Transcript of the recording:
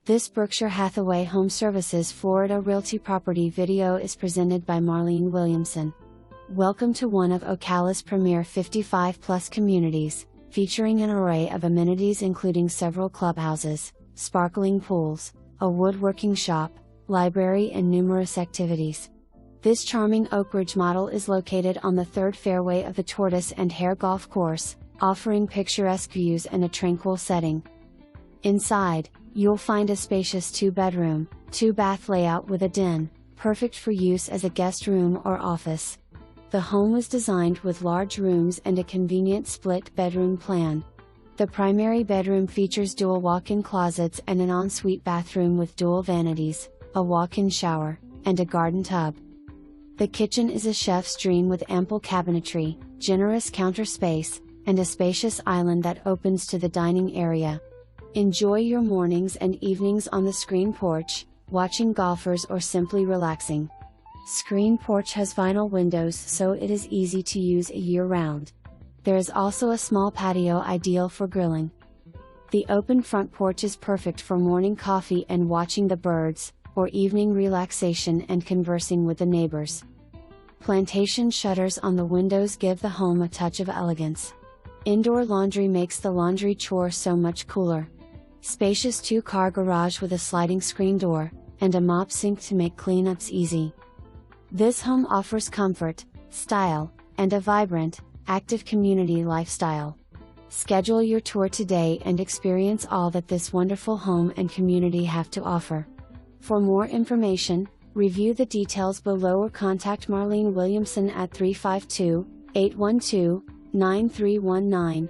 This Berkshire Hathaway HomeServices Florida Realty property video is presented by Marlene Williamson. Welcome to one of Ocala's premier 55-plus communities, featuring an array of amenities including several clubhouses, sparkling pools, a woodworking shop, library and numerous activities. This charming Oakbridge model is located on the third fairway of the Tortoise and Hare golf course, offering picturesque views and a tranquil setting. Inside, you'll find a spacious 2-bedroom, 2-bath layout with a den, perfect for use as a guest room or office. The home was designed with large rooms and a convenient split-bedroom plan. The primary bedroom features dual walk-in closets and an ensuite bathroom with dual vanities, a walk-in shower, and a garden tub. The kitchen is a chef's dream with ample cabinetry, generous counter space, and a spacious island that opens to the dining area. Enjoy your mornings and evenings on the screen porch, watching golfers or simply relaxing. Screen porch has vinyl windows so it is easy to use year-round. There is also a small patio ideal for grilling. The open front porch is perfect for morning coffee and watching the birds, or evening relaxation and conversing with the neighbors. Plantation shutters on the windows give the home a touch of elegance. Indoor laundry makes the laundry chore so much cooler. Spacious 2-car garage with a sliding screen door, and a mop sink to make cleanups easy. This home offers comfort, style, and a vibrant, active community lifestyle. Schedule your tour today and experience all that this wonderful home and community have to offer. For more information, review the details below or contact Marlene Williamson at 352-812-9319.